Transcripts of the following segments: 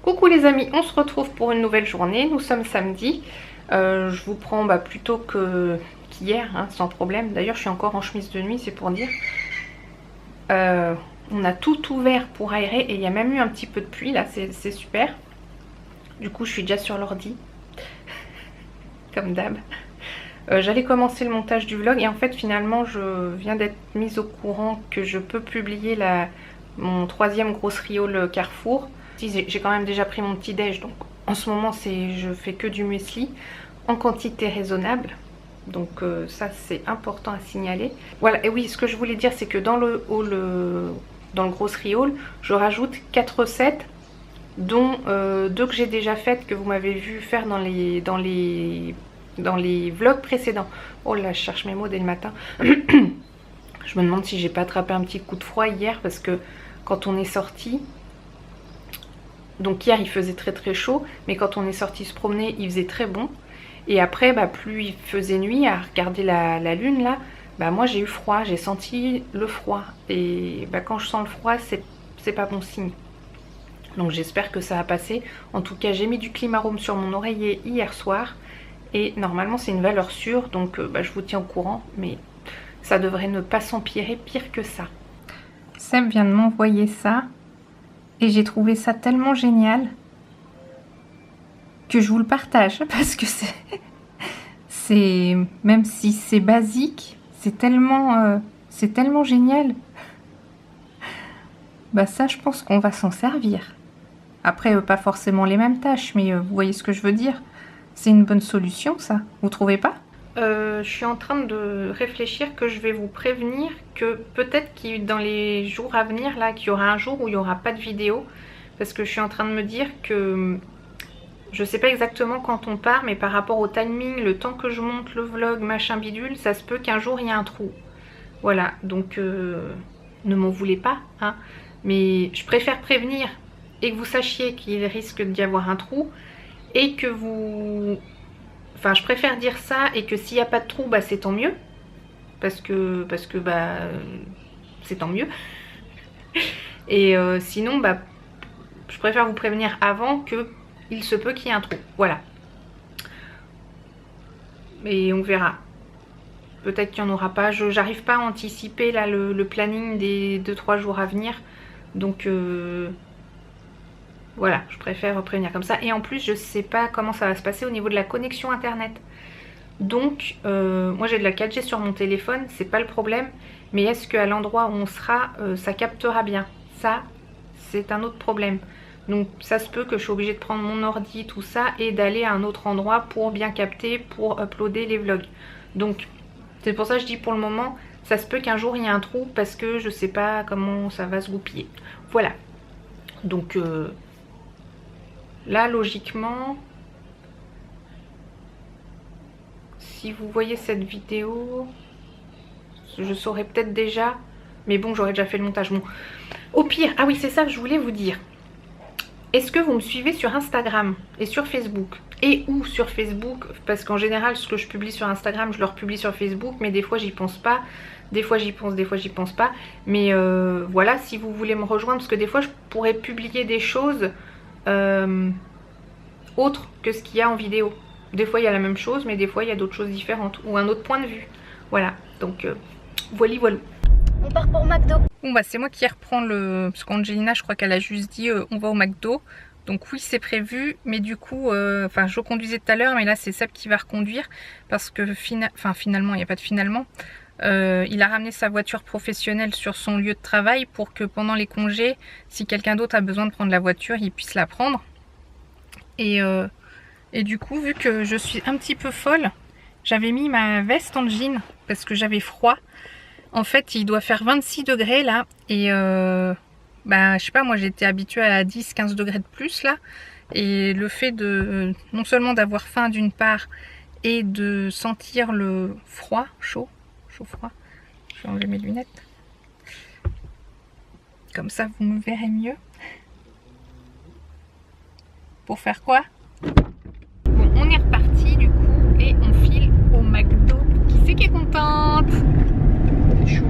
Coucou les amis, on se retrouve pour une nouvelle journée. Nous sommes samedi. Je vous prends plus tôt qu'hier, hein, sans problème. D'ailleurs, je suis encore en chemise de nuit, c'est pour dire. On a tout ouvert pour aérer et il y a même eu un petit peu de pluie là, c'est super. Du coup, je suis déjà sur l'ordi, comme d'hab. J'allais commencer le montage du vlog et en fait, finalement, je viens d'être mise au courant que je peux publier mon troisième grosse riole Carrefour. J'ai quand même déjà pris mon petit déj, donc en ce moment je fais que du muesli en quantité raisonnable, donc ça c'est important à signaler. Voilà, et oui, ce que je voulais dire c'est que dans le grosse riole je rajoute 4 recettes, dont 2 que j'ai déjà faites, que vous m'avez vu faire dans les vlogs précédents. Oh là, je cherche mes mots dès le matin. Je me demande si j'ai pas attrapé un petit coup de froid hier, parce que quand on est sorti, donc hier il faisait très chaud, mais quand on est sorti se promener il faisait très bon. Et après plus il faisait nuit, à regarder la lune là, moi j'ai eu froid, j'ai senti le froid. Et quand je sens le froid, c'est pas bon signe. Donc j'espère que ça va passer. En tout cas, j'ai mis du Climaroom sur mon oreiller hier soir. Et normalement c'est une valeur sûre, donc je vous tiens au courant. Mais ça devrait ne pas s'empirer pire que ça. Seb vient de m'envoyer ça. Et j'ai trouvé ça tellement génial que je vous le partage, parce que c'est même si c'est basique, c'est tellement génial. Ça, je pense qu'on va s'en servir. Après, pas forcément les mêmes tâches, mais vous voyez ce que je veux dire. C'est une bonne solution, ça. Vous trouvez pas? Je suis en train de réfléchir, que je vais vous prévenir que peut-être que dans les jours à venir, là, qu'il y aura un jour où il n'y aura pas de vidéo. Parce que je suis en train de me dire que je sais pas exactement quand on part, mais par rapport au timing, le temps que je monte le vlog, machin bidule, ça se peut qu'un jour il y ait un trou. Voilà, donc ne m'en voulez pas, hein. Mais je préfère prévenir et que vous sachiez qu'il risque d'y avoir un trou, et que vous... Enfin, je préfère dire ça, et que s'il n'y a pas de trou, c'est tant mieux. Parce que c'est tant mieux. Et sinon, je préfère vous prévenir avant, que il se peut qu'il y ait un trou. Voilà. Et on verra. Peut-être qu'il n'y en aura pas. J'arrive pas à anticiper là le planning des 2-3 jours à venir. Donc voilà, je préfère prévenir comme ça. Et en plus, je sais pas comment ça va se passer au niveau de la connexion internet. Donc moi j'ai de la 4G sur mon téléphone, c'est pas le problème. Mais est-ce qu'à l'endroit où on sera, ça captera bien? Ça, c'est un autre problème. Donc ça se peut que je suis obligée de prendre mon ordi, tout ça, et d'aller à un autre endroit pour bien capter, pour uploader les vlogs. Donc c'est pour ça que je dis, pour le moment, ça se peut qu'un jour il y ait un trou, parce que je sais pas comment ça va se goupiller. Voilà. Donc là, logiquement, si vous voyez cette vidéo, je saurais peut-être déjà, mais bon, j'aurais déjà fait le montage. Bon. Au pire, ah oui, c'est ça que je voulais vous dire. Est-ce que vous me suivez sur Instagram et sur Facebook? Et ou sur Facebook, parce qu'en général, ce que je publie sur Instagram, je le republie sur Facebook, mais des fois j'y pense pas. Des fois j'y pense, des fois j'y pense pas. Mais voilà, si vous voulez me rejoindre, parce que des fois je pourrais publier des choses autres que ce qu'il y a en vidéo. Des fois il y a la même chose, mais des fois il y a d'autres choses différentes, ou un autre point de vue. Voilà, donc voilà. On part pour McDo. Bon c'est moi qui reprends parce qu'Angelina, je crois qu'elle a juste dit on va au McDo. Donc oui, c'est prévu, mais du coup, je conduisais tout à l'heure, mais là c'est Seb qui va reconduire, parce que finalement, il n'y a pas de finalement. Il a ramené sa voiture professionnelle sur son lieu de travail pour que pendant les congés, si quelqu'un d'autre a besoin de prendre la voiture, il puisse la prendre. Et du coup, vu que je suis un petit peu folle, j'avais mis ma veste en jean parce que j'avais froid. En fait, il doit faire 26 degrés là, et je sais pas, moi j'étais habituée à 10-15 degrés de plus là, et le fait de non seulement d'avoir faim d'une part, et de sentir le froid, chaud froid, je vais enlever mes lunettes, comme ça vous me verrez mieux. Pour faire quoi? Bon, on est reparti du coup, et on file au McDo. Qui c'est qui est contente? C'est chaud.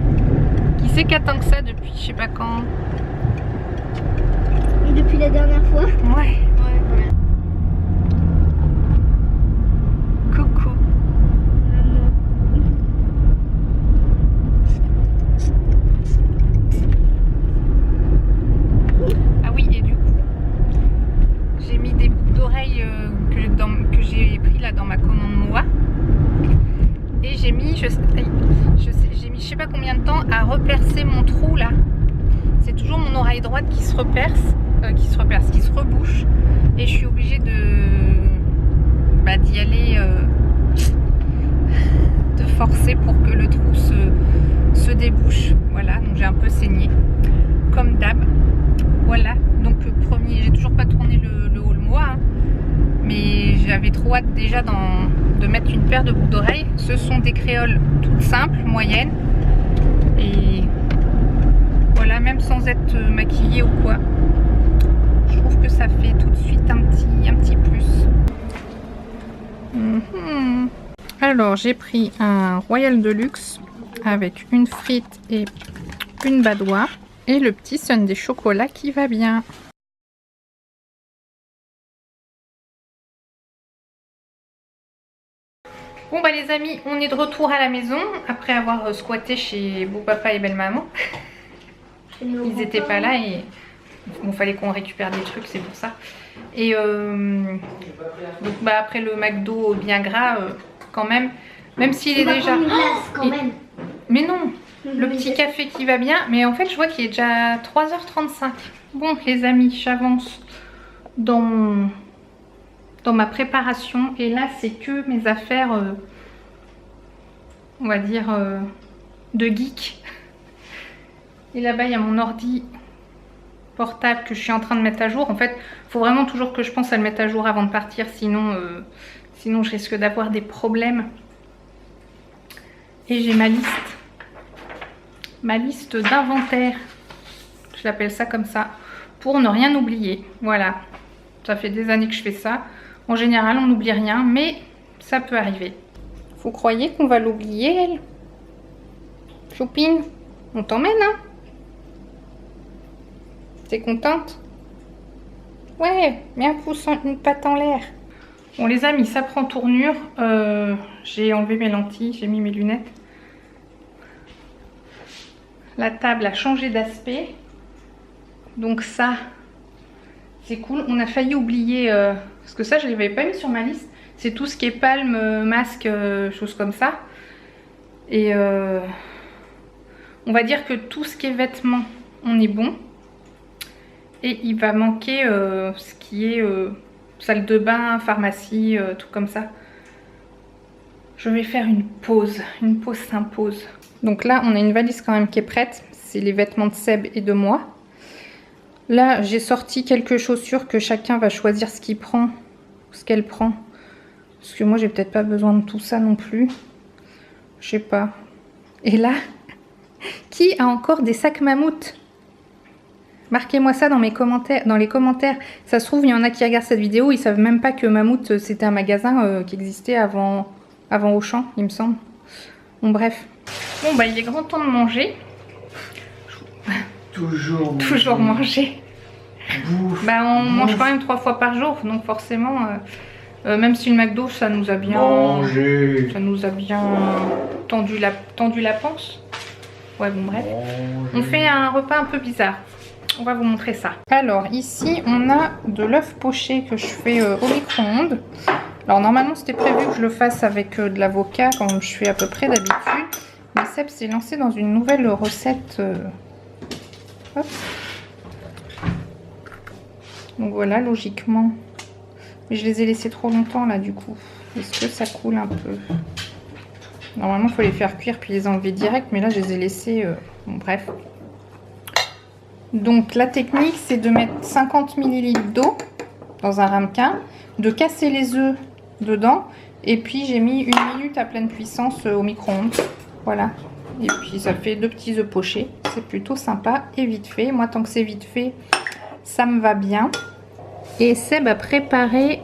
Qui c'est qui attend que ça depuis je sais pas quand? Et depuis la dernière fois? Ouais. d'oreille que j'ai pris là dans ma commande Moa. Et j'ai mis, j'ai mis je sais pas combien de temps à repercer mon trou là. C'est toujours mon oreille droite qui se qui se rebouche. Et je suis obligée d'y aller, de forcer pour que le trou se débouche. Voilà, donc j'ai un peu saigné, comme d'hab. Voilà, donc premier, j'ai toujours pas tourné le haul Moa, hein, mais j'avais trop hâte déjà de mettre une paire de boucles d'oreilles. Ce sont des créoles toutes simples, moyennes, et voilà, même sans être maquillée ou quoi, je trouve que ça fait tout de suite un petit plus. Alors j'ai pris un Royal Deluxe avec une frite et une badoie et le petit sundae chocolat qui va bien. Bon bah les amis, on est de retour à la maison après avoir squatté chez beau papa et belle maman. Ils étaient pas là et bon, fallait qu'on récupère des trucs, c'est pour ça. Et donc bah après le McDo bien gras, quand même s'il est déjà... Mais non, le petit café qui va bien, mais en fait je vois qu'il est déjà 3h35. Bon les amis, j'avance dans ma préparation et là c'est que mes affaires, on va dire, de geek. Et là-bas il y a mon ordi portable que je suis en train de mettre à jour. En fait, il faut vraiment toujours que je pense à le mettre à jour avant de partir, sinon je risque d'avoir des problèmes. Et j'ai ma liste d'inventaire, je l'appelle ça comme ça, pour ne rien oublier. Voilà, ça fait des années que je fais ça. En général, on n'oublie rien, mais ça peut arriver. Vous croyez qu'on va l'oublier, elle? Choupine, on t'emmène, hein? T'es contente? Ouais, mets un pouce, une patte en l'air. Bon les amis, ça prend tournure. J'ai enlevé mes lentilles, j'ai mis mes lunettes. La table a changé d'aspect. Donc ça, c'est cool. On a failli oublier, parce que ça je ne l'avais pas mis sur ma liste. C'est tout ce qui est palme, masque, choses comme ça. Et on va dire que tout ce qui est vêtements, on est bon. Et il va manquer ce qui est salle de bain, pharmacie, tout comme ça. Je vais faire une pause s'impose. Donc là, on a une valise quand même qui est prête. C'est les vêtements de Seb et de moi. Là, j'ai sorti quelques chaussures que chacun va choisir ce qu'il prend, ce qu'elle prend. Parce que moi, j'ai peut-être pas besoin de tout ça non plus. Je sais pas. Et là, qui a encore des sacs mammouth? Marquez-moi ça dans les commentaires. Ça se trouve, il y en a qui regardent cette vidéo, ils savent même pas que Mammouth, c'était un magasin qui existait avant Auchan, il me semble. Bon, bref. Bon, bah, il est grand temps de manger. Toujours manger. Bah, on mange quand même 3 fois par jour, donc forcément, même si le McDo, ça nous a bien... Ça nous a bien tendu la panse. Ouais, bon, bref. On fait un repas un peu bizarre. On va vous montrer ça. Alors ici on a de l'œuf poché que je fais au micro-ondes. Alors normalement c'était prévu que je le fasse avec de l'avocat comme je fais à peu près d'habitude. Mais Seb s'est lancé dans une nouvelle recette. Hop. Donc voilà, logiquement. Mais je les ai laissés trop longtemps là du coup. Est-ce que ça coule un peu? Normalement il faut les faire cuire puis les enlever direct. Mais là je les ai laissés... Bon bref. Donc la technique c'est de mettre 50 ml d'eau dans un ramequin, de casser les œufs dedans et puis j'ai mis 1 minute à pleine puissance au micro-ondes. Voilà. Et puis ça fait 2 petits œufs pochés. C'est plutôt sympa et vite fait. Moi tant que c'est vite fait, ça me va bien. Et Seb a préparé,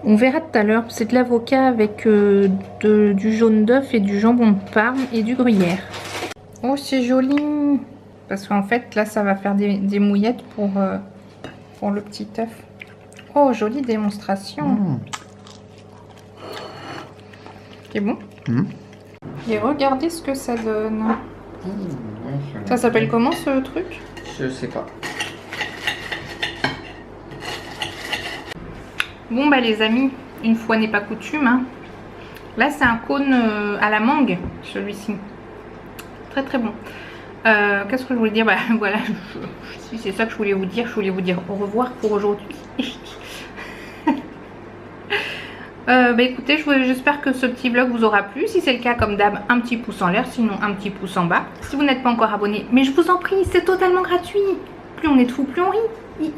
on verra tout à l'heure, c'est de l'avocat avec du jaune d'œuf et du jambon de Parme et du gruyère. Oh c'est joli! Parce qu'en fait, là, ça va faire des mouillettes pour le petit œuf. Oh, jolie démonstration. C'est bon. Et regardez ce que ça donne. Ça s'appelle comment, ce truc? Je sais pas. Bon bah les amis, une fois n'est pas coutume, hein. Là c'est un cône à la mangue, celui-ci. Très très bon. Qu'est-ce que je voulais dire? Bah voilà, si c'est ça que je voulais vous dire au revoir pour aujourd'hui. Bah écoutez, j'espère que ce petit vlog vous aura plu. Si c'est le cas, comme d'hab, un petit pouce en l'air, sinon un petit pouce en bas. Si vous n'êtes pas encore abonné, mais je vous en prie, c'est totalement gratuit. Plus on est de fous, plus on rit.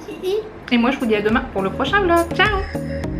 Et moi je vous dis à demain pour le prochain vlog. Ciao!